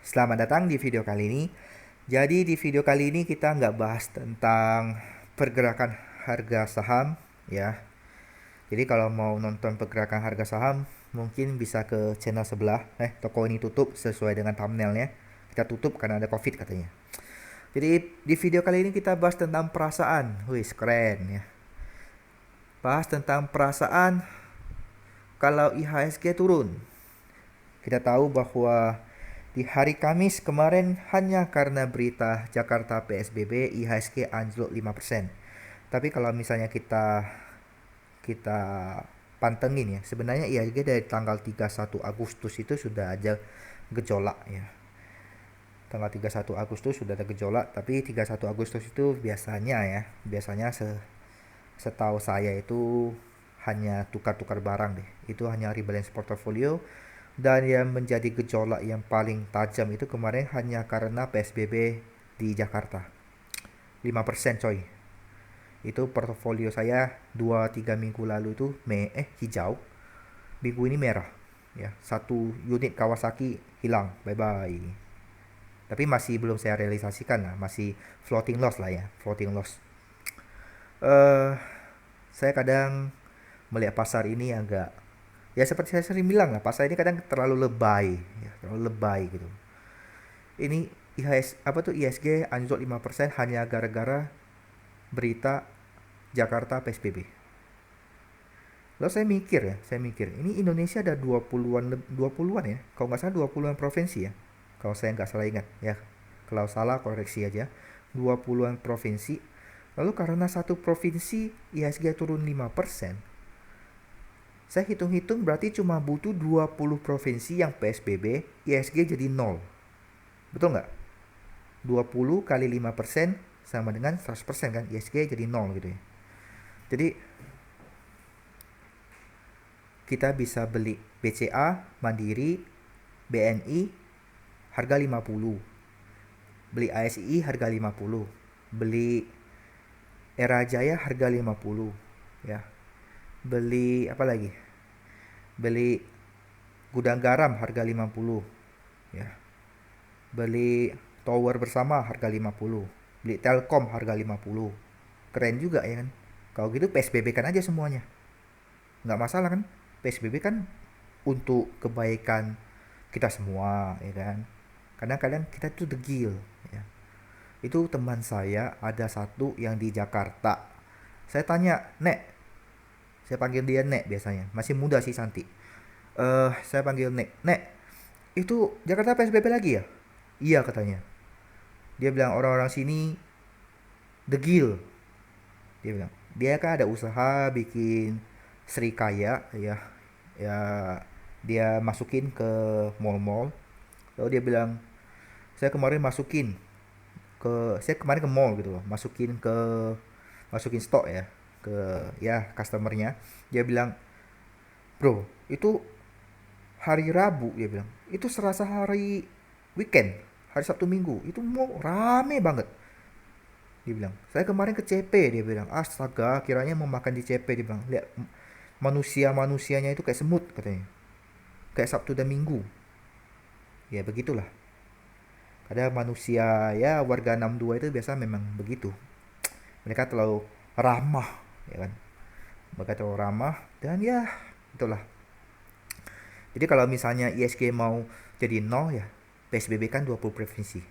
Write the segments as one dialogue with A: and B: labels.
A: Selamat datang di video kali ini. Jadi di video kali ini kita nggak bahas tentang pergerakan harga saham ya. Jadi kalau mau nonton pergerakan harga saham mungkin bisa ke channel sebelah. Toko ini tutup sesuai dengan thumbnailnya. Kita tutup karena ada COVID katanya. Jadi di video kali ini kita bahas tentang perasaan. Wih, keren ya. Bahas tentang perasaan kalau IHSG turun. Kita tahu bahwa di hari Kamis kemarin hanya karena berita Jakarta PSBB IHSG anjlok 5%. Tapi kalau misalnya kita kita pantengin ya, sebenarnya IHSG dari tanggal 31 Agustus itu sudah ada gejolak ya. Tanggal 31 Agustus sudah ada gejolak, tapi 31 Agustus itu biasanya setahu saya itu hanya tukar-tukar barang deh. Itu hanya rebalance portfolio. Dan yang menjadi gejolak yang paling tajam itu kemarin hanya karena PSBB di Jakarta. 5% coy. Itu portofolio saya 2-3 minggu lalu itu hijau. Minggu ini merah. Ya, satu unit Kawasaki hilang. Bye bye. Tapi masih belum saya realisasikan lah, masih floating loss lah ya, floating loss. Eh, saya kadang melihat pasar ini agak, ya seperti saya sering bilang lah, pasar ini kadang terlalu lebay, ya, terlalu lebay gitu. Ini IHSG anjlok 5% hanya gara-gara berita Jakarta PSBB. Lalu saya mikir, ini Indonesia ada 20-an ya. Kalau nggak salah 20-an provinsi ya. Kalau saya nggak salah ingat ya. Kalau salah koreksi aja. 20-an provinsi. Lalu karena satu provinsi IHSG turun 5%, saya hitung-hitung berarti cuma butuh 20 provinsi yang PSBB, IHSG jadi 0. Betul nggak? 20 kali 5% sama dengan 100% kan, ISG jadi 0 gitu ya. Jadi kita bisa beli BCA, Mandiri, BNI harga 50. Beli ASI harga 50. Beli Era Jaya harga 50 ya. Beli apa lagi? Beli Gudang Garam harga 50 ya. Beli Tower Bersama harga 50. Beli Telkom harga 50. Keren juga ya kan. Kalau gitu PSBB kan aja semuanya. Nggak masalah kan. PSBB kan untuk kebaikan kita semua ya kan. Kadang-kadang kita tuh degil ya. Itu teman saya ada satu yang di Jakarta. Saya tanya, Nek. Saya panggil dia Nek biasanya. Masih muda sih Santi. Saya panggil Nek. Nek, itu Jakarta PSBB lagi ya? Iya katanya. Dia bilang orang-orang sini degil. Dia bilang, dia kan ada usaha bikin Srikaya ya. Ya, dia masukin ke mall-mall. Lalu dia bilang, saya kemarin ke mall gitu loh, masukin stok ya ke ya customernya. Dia bilang, bro, itu hari Rabu, dia bilang itu serasa hari weekend, hari Sabtu Minggu itu mau rame banget. Dia bilang, saya kemarin ke CP, dia bilang, astaga, kiranya mau makan di CP. Dia bilang, lihat manusianya itu kayak semut katanya, kayak Sabtu dan Minggu. Ya begitulah, ada manusia ya, warga 62 itu biasa memang begitu. Mereka terlalu ramah ya kan, mereka terlalu ramah. Dan ya itulah. Jadi kalau misalnya ISG mau jadi nol ya, PSBB kan 20 provinsi.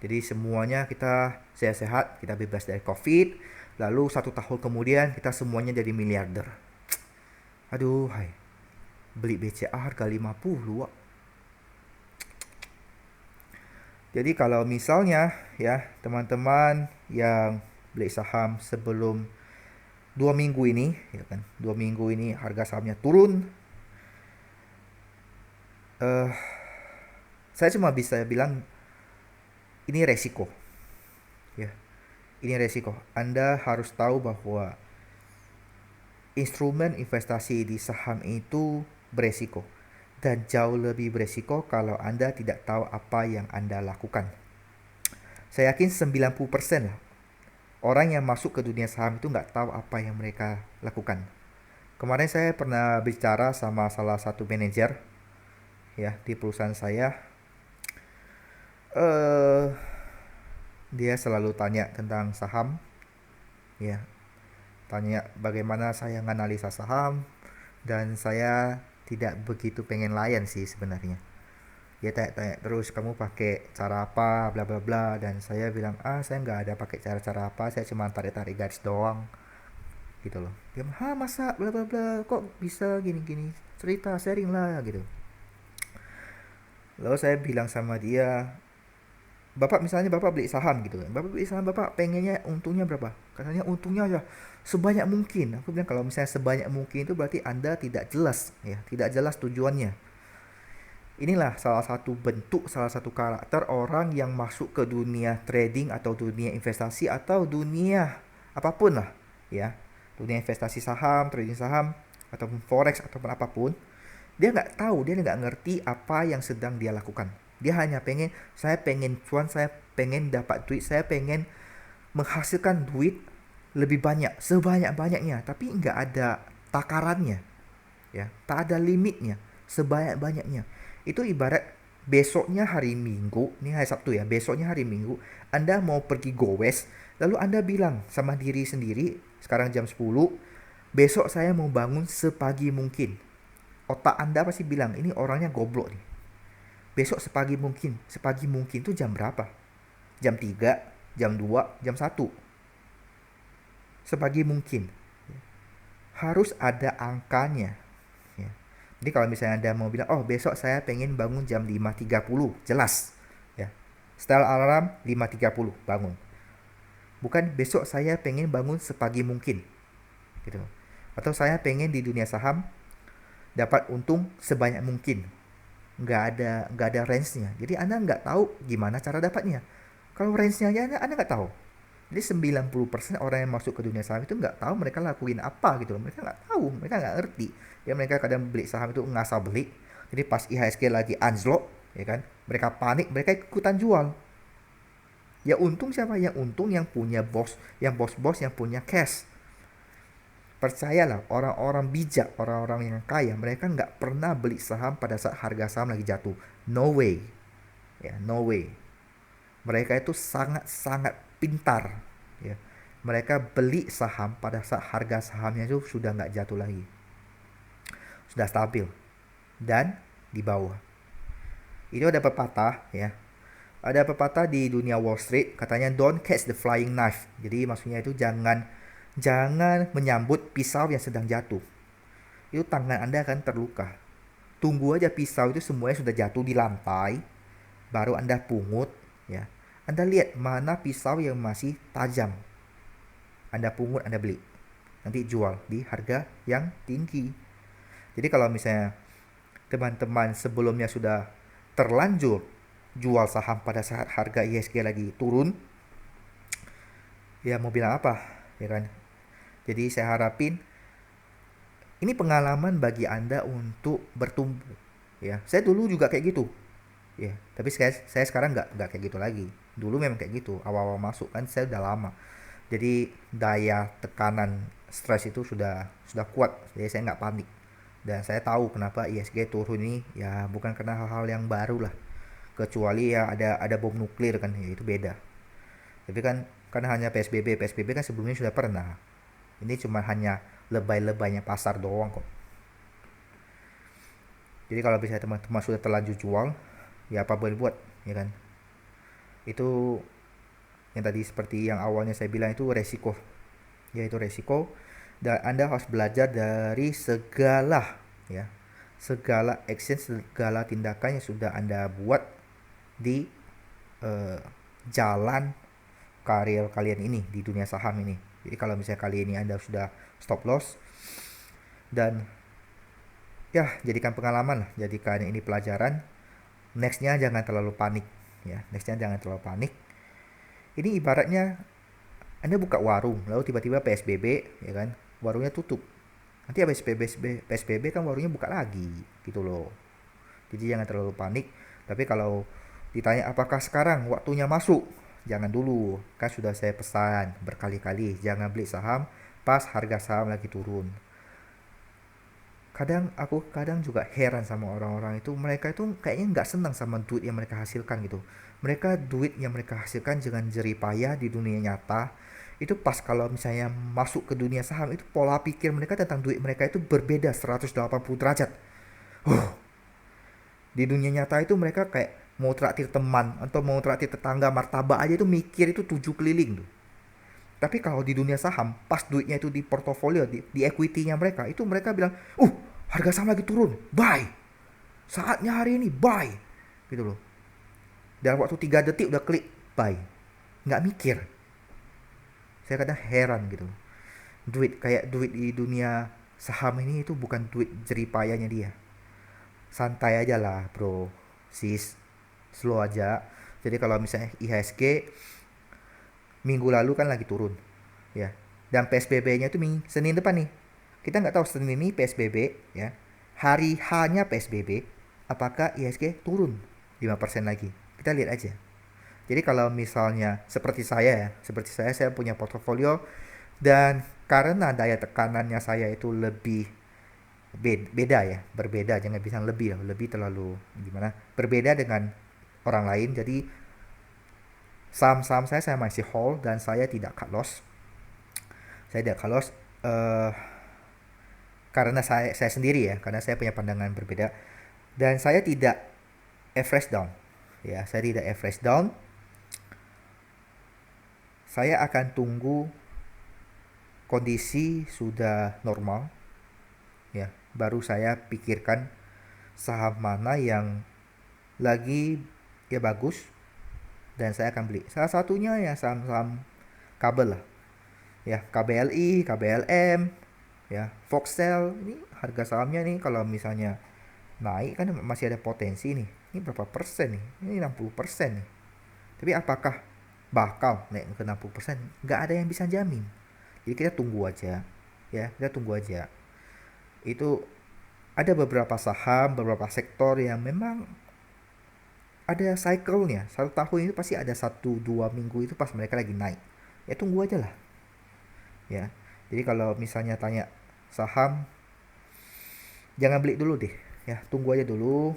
A: Jadi semuanya kita sehat-sehat, kita bebas dari COVID. Lalu 1 tahun kemudian kita semuanya jadi miliarder. Aduh, hai. Beli BCA harga 50, Wak. Jadi kalau misalnya ya teman-teman yang beli saham sebelum 2 minggu ini, ya kan, 2 minggu ini harga sahamnya turun, eh saya cuma bisa bilang ini resiko, ya. Ini resiko. Anda harus tahu bahwa instrumen investasi di saham itu beresiko, dan jauh lebih beresiko kalau Anda tidak tahu apa yang Anda lakukan. Saya yakin 90% lah orang yang masuk ke dunia saham itu nggak tahu apa yang mereka lakukan. Kemarin saya pernah bicara sama salah satu manajer ya di perusahaan saya. eh dia selalu tanya tentang saham, ya. Tanya bagaimana saya menganalisa saham, dan saya tidak begitu pengen layan sih sebenarnya. Dia tanya-tanya terus, kamu pakai cara apa, bla bla bla, dan saya bilang, saya nggak ada pakai cara-cara apa, saya cuma tarik-tarik garis doang, gitu loh. Dia bilang, masa bla bla bla, kok bisa gini-gini, cerita sharing lah gitu. Lalu saya bilang sama dia, bapak misalnya bapak beli saham gitu kan, bapak beli saham, bapak pengennya untungnya berapa? Katanya untungnya ya sebanyak mungkin. Aku bilang, kalau misalnya sebanyak mungkin itu berarti anda tidak jelas, ya, tidak jelas tujuannya. Inilah salah satu bentuk, salah satu karakter orang yang masuk ke dunia trading atau dunia investasi atau dunia apapun lah, ya, dunia investasi saham, trading saham, ataupun forex ataupun apapun. Dia nggak tahu, dia nggak ngerti apa yang sedang dia lakukan. Dia hanya pengen, saya pengen cuan, saya pengen dapat duit, saya pengen menghasilkan duit lebih banyak, sebanyak-banyaknya, tapi nggak ada takarannya, ya, tak ada limitnya, sebanyak-banyaknya. Itu ibarat besoknya hari Minggu, ini hari Sabtu ya, besoknya hari Minggu, Anda mau pergi goes, lalu Anda bilang sama diri sendiri, sekarang jam 10, besok saya mau bangun sepagi mungkin. Otak Anda pasti bilang, ini orangnya goblok nih. Besok sepagi mungkin itu jam berapa? Jam 3, jam 2, jam 1. Sepagi mungkin. Harus ada angkanya. Ya. Jadi kalau misalnya Anda mau bilang, oh besok saya pengen bangun jam 5.30, jelas. Ya. Setel alarm 5.30, bangun. Bukan besok saya pengen bangun sepagi mungkin. Gitu. Atau saya pengen di dunia saham dapat untung sebanyak mungkin. Nggak ada range-nya. Jadi Anda nggak tahu gimana cara dapatnya. Kalau range-nya aja Anda nggak tahu. Jadi 90% orang yang masuk ke dunia saham itu nggak tahu mereka lakuin apa gitu loh. Mereka nggak tahu, mereka nggak ngerti. Ya mereka kadang beli saham itu ngasal beli. Jadi pas IHSG lagi anjlok, ya kan, mereka panik, mereka ikutan jual. Ya untung siapa? Yang untung yang punya bos, yang bos-bos yang punya cash. Percayalah, orang-orang bijak, orang-orang yang kaya, mereka nggak pernah beli saham pada saat harga saham lagi jatuh. No way. Ya, no way. Mereka itu sangat-sangat pintar. Ya. Mereka beli saham pada saat harga sahamnya itu sudah nggak jatuh lagi. Sudah stabil. Dan di bawah. Itu ada pepatah, ya. Ada pepatah di dunia Wall Street, katanya don't catch the flying knife. Jadi maksudnya itu jangan menyambut pisau yang sedang jatuh. Itu tangan Anda akan terluka. Tunggu aja pisau itu semuanya sudah jatuh di lantai, baru Anda pungut, ya. Anda lihat mana pisau yang masih tajam. Anda pungut, Anda beli. Nanti jual di harga yang tinggi. Jadi kalau misalnya teman-teman sebelumnya sudah terlanjur jual saham pada saat harga IHSG lagi turun, ya mau bilang apa, ya kan? Jadi saya harapin ini pengalaman bagi Anda untuk bertumbuh, ya. Saya dulu juga kayak gitu, ya. Tapi saya sekarang nggak kayak gitu lagi. Dulu memang kayak gitu, awal-awal masuk kan saya udah lama. Jadi daya tekanan stres itu sudah kuat, jadi saya nggak panik. Dan saya tahu kenapa ISG turun ini, ya bukan karena hal-hal yang baru lah. Kecuali ya ada bom nuklir kan, ya itu beda. Tapi kan hanya PSBB kan sebelumnya sudah pernah. Ini cuma hanya lebay-lebaynya pasar doang kok. Jadi kalau bisa teman-teman sudah terlanjur jual, ya apa boleh buat, ya kan? Itu yang tadi seperti yang awalnya saya bilang itu resiko. Yaitu resiko, dan Anda harus belajar dari segala, ya, segala action, segala tindakan yang sudah Anda buat di jalan karir kalian ini di dunia saham ini. Jadi kalau misalnya kali ini Anda sudah stop loss, dan ya jadikan pengalaman lah, jadikan ini pelajaran. Nextnya jangan terlalu panik, ya. Nextnya jangan terlalu panik. Ini ibaratnya Anda buka warung, lalu tiba-tiba PSBB, ya kan, warungnya tutup. Nanti habis PSBB kan warungnya buka lagi, gitu loh. Jadi jangan terlalu panik. Tapi kalau ditanya apakah sekarang waktunya masuk, jangan dulu. Kan sudah saya pesan berkali-kali, jangan beli saham pas harga saham lagi turun. Kadang juga heran sama orang-orang itu, mereka itu kayaknya nggak senang sama duit yang mereka hasilkan gitu. Duit yang mereka hasilkan dengan jerih payah di dunia nyata, itu pas kalau misalnya masuk ke dunia saham, itu pola pikir mereka tentang duit mereka itu berbeda 180 derajat. Di dunia nyata itu mereka kayak mau traktir teman atau mau traktir tetangga martabak aja itu mikir itu 7 keliling tuh. Tapi kalau di dunia saham, pas duitnya itu di portofolio, di equity-nya mereka, itu mereka bilang, harga saham lagi turun, buy. Saatnya hari ini, buy. Gitu loh. Dalam waktu 3 detik udah klik, buy. Nggak mikir. Saya kadang heran gitu. Duit di dunia saham ini itu bukan duit jeripayanya dia. Santai aja lah, bro. Sis, slow aja. Jadi kalau misalnya IHSG, minggu lalu kan lagi turun. Ya, dan PSBB-nya itu Senin depan nih. Kita nggak tahu Senin ini PSBB, ya. Hari H-nya PSBB, apakah IHSG turun 5% lagi? Kita lihat aja. Jadi kalau misalnya seperti saya punya portofolio, dan karena daya tekanannya saya itu lebih beda ya, berbeda, jangan bilang lebih ya, lebih terlalu gimana, berbeda dengan orang lain. Jadi saham-saham saya masih hold dan saya tidak cut loss. Saya tidak cut loss eh, karena saya sendiri ya, karena saya punya pandangan berbeda, dan saya tidak average down. Ya, saya tidak average down. Saya akan tunggu kondisi sudah normal, ya, baru saya pikirkan saham mana yang lagi ya bagus, dan saya akan beli. Salah satunya ya saham-saham kabel lah, ya, KBLI, KBLM, ya, Foxtel. Ini harga sahamnya nih kalau misalnya naik kan masih ada potensi nih. Ini berapa persen nih? Ini 60% nih. Tapi apakah bakal naik ke 60%? Nggak ada yang bisa jamin. Jadi kita tunggu aja, ya, kita tunggu aja. Itu ada beberapa saham, beberapa sektor yang memang ada cycle-nya. 1 tahun itu pasti ada 1-2 minggu itu pas mereka lagi naik. Ya tunggu aja lah, ya. Jadi kalau misalnya tanya saham, jangan beli dulu deh, ya, tunggu aja dulu.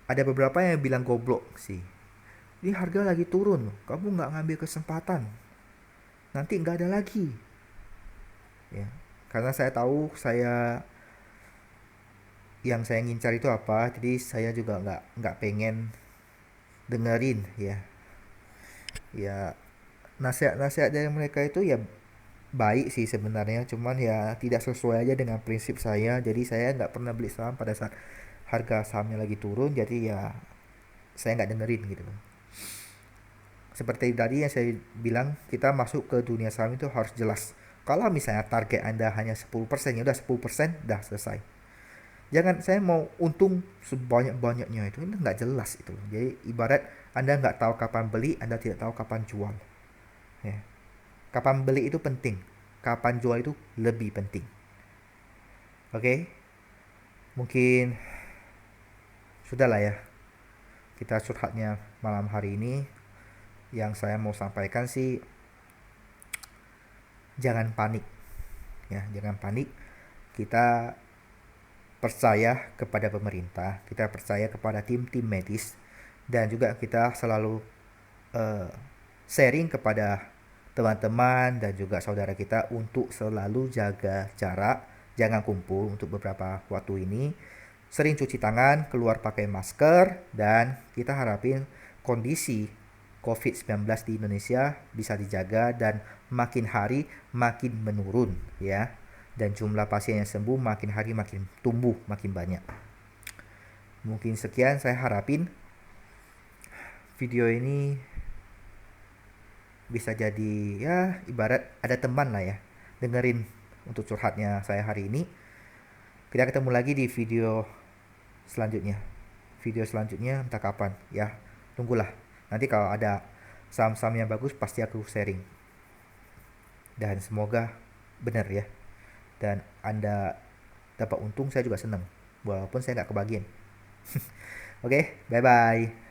A: Ada beberapa yang bilang goblok sih, ini harga lagi turun, kamu nggak ngambil kesempatan, nanti nggak ada lagi, ya. Karena saya tahu yang saya ngincar itu apa, jadi saya juga nggak pengen dengerin, ya. Ya, nasihat-nasihat dari mereka itu ya baik sih sebenarnya, cuman ya tidak sesuai aja dengan prinsip saya. Jadi saya nggak pernah beli saham pada saat harga sahamnya lagi turun, jadi ya saya nggak dengerin gitu. Seperti tadi yang saya bilang, kita masuk ke dunia saham itu harus jelas. Kalau misalnya target Anda hanya 10%, ya udah 10%, udah selesai. Jangan saya mau untung sebanyak-banyaknya, itu nggak jelas itu. Jadi ibarat Anda nggak tahu kapan beli, Anda tidak tahu kapan jual. Ya. Kapan beli itu penting, kapan jual itu lebih penting. Oke, mungkin sudah lah ya, kita curhatnya malam hari ini. Yang saya mau sampaikan sih, jangan panik, ya, jangan panik. Kita percaya kepada pemerintah, kita percaya kepada tim-tim medis, dan juga kita selalu uh, sharing kepada teman-teman dan juga saudara kita untuk selalu jaga jarak, jangan kumpul untuk beberapa waktu ini, sering cuci tangan, keluar pakai masker, dan kita harapin kondisi COVID-19 di Indonesia bisa dijaga dan makin hari makin menurun, ya. Dan jumlah pasien yang sembuh makin hari makin tumbuh, makin banyak. Mungkin sekian saya harapin video ini bisa jadi ya ibarat ada teman lah ya, dengerin untuk curhatnya saya hari ini. Kita ketemu lagi di video selanjutnya. Video selanjutnya entah kapan ya. Tunggulah. Nanti kalau ada saham-saham yang bagus pasti aku sharing. Dan semoga benar ya. Dan Anda dapat untung, saya juga senang. Walaupun saya nggak kebagian. Oke, bye-bye.